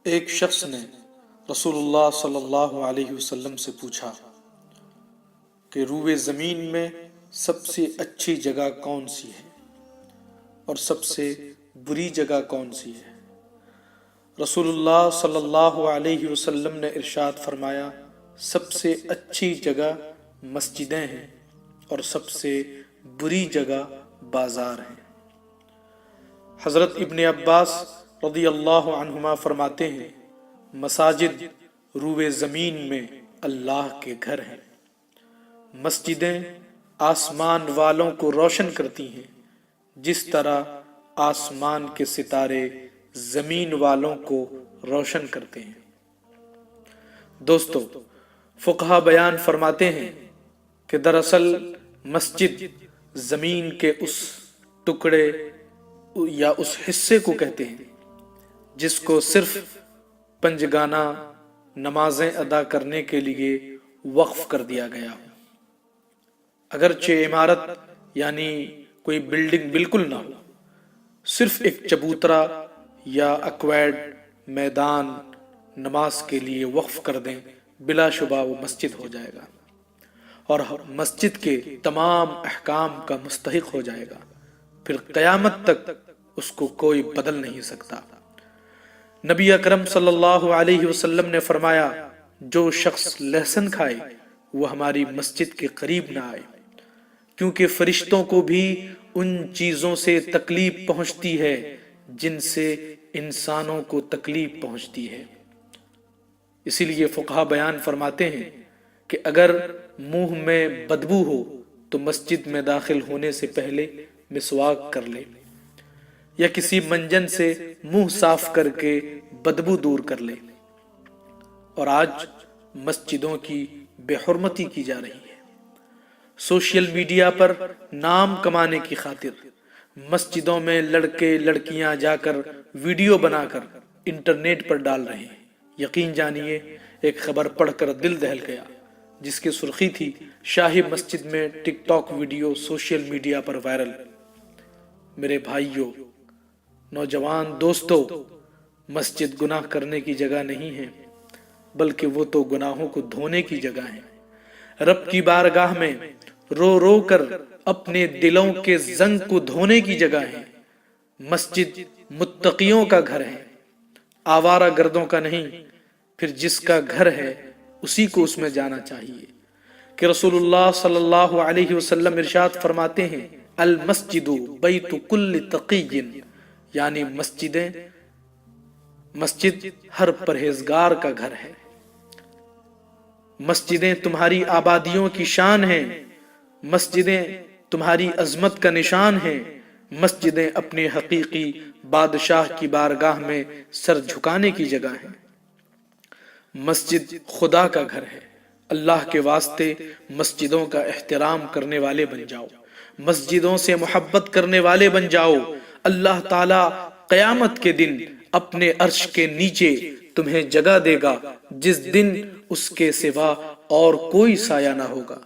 ایک شخص نے رسول اللہ صلی اللہ علیہ وسلم سے پوچھا کہ روئے زمین میں سب سے اچھی جگہ کون سی ہے اور سب سے بری جگہ کون سی ہے؟ رسول اللہ صلی اللہ علیہ وسلم نے ارشاد فرمایا، سب سے اچھی جگہ مسجدیں ہیں اور سب سے بری جگہ بازار ہیں۔ حضرت ابن عباس رضی اللہ عنہما فرماتے ہیں، مساجد روئے زمین میں اللہ کے گھر ہیں۔ مسجدیں آسمان والوں کو روشن کرتی ہیں جس طرح آسمان کے ستارے زمین والوں کو روشن کرتے ہیں۔ دوستو، فقہا بیان فرماتے ہیں کہ دراصل مسجد زمین کے اس ٹکڑے یا اس حصے کو کہتے ہیں جس کو صرف پنجگانہ نمازیں ادا کرنے کے لیے وقف کر دیا گیا ہو۔ اگرچہ عمارت یعنی کوئی بلڈنگ بالکل نہ ہو، صرف ایک چبوترا یا ایکوائرڈ میدان نماز کے لیے وقف کر دیں، بلا شبہ وہ مسجد ہو جائے گا اور مسجد کے تمام احکام کا مستحق ہو جائے گا، پھر قیامت تک اس کو کوئی بدل نہیں سکتا۔ نبی اکرم صلی اللہ علیہ وسلم نے فرمایا، جو شخص لہسن کھائے وہ ہماری مسجد کے قریب نہ آئے، کیونکہ فرشتوں کو بھی ان چیزوں سے تکلیف پہنچتی ہے جن سے انسانوں کو تکلیف پہنچتی ہے۔ اسی لیے فقہا بیان فرماتے ہیں کہ اگر منہ میں بدبو ہو تو مسجد میں داخل ہونے سے پہلے مسواک کر لے یا کسی منجن سے منہ صاف کر کے بدبو دور کر لے۔ اور آج مسجدوں کی بے حرمتی کی جا رہی ہے۔ سوشل میڈیا پر نام کمانے کی خاطر مسجدوں میں لڑکے لڑکیاں جا کر ویڈیو بنا کر انٹرنیٹ پر ڈال رہے ہیں۔ یقین جانیے، ایک خبر پڑھ کر دل دہل گیا جس کی سرخی تھی، شاہی مسجد میں ٹک ٹاک ویڈیو سوشل میڈیا پر وائرل۔ میرے بھائیوں، نوجوان دوستو، مسجد گناہ کرنے کی جگہ نہیں ہے، بلکہ وہ تو گناہوں کو دھونے کی جگہ ہے۔ رب کی بارگاہ میں رو رو کر اپنے دلوں کے زنگ کو دھونے کی جگہ ہے۔ مسجد متقیوں کا گھر ہے، آوارہ گردوں کا نہیں۔ پھر جس کا گھر ہے اسی کو اس میں جانا چاہیے، کہ رسول اللہ صلی اللہ علیہ وسلم ارشاد فرماتے ہیں، المسجد بیت کل تقی، یعنی مسجد ہر پرہیزگار کا گھر ہے۔ مسجدیں تمہاری آبادیوں کی شان ہیں، مسجدیں تمہاری عظمت کا نشان ہیں، مسجدیں اپنے حقیقی بادشاہ کی بارگاہ میں سر جھکانے کی جگہ ہیں۔ مسجد خدا کا گھر ہے۔ اللہ کے واسطے مسجدوں کا احترام کرنے والے بن جاؤ، مسجدوں سے محبت کرنے والے بن جاؤ۔ اللہ تعالیٰ قیامت کے دن اپنے عرش کے نیچے تمہیں جگہ دے گا جس دن اس کے سوا اور کوئی سایہ نہ ہوگا۔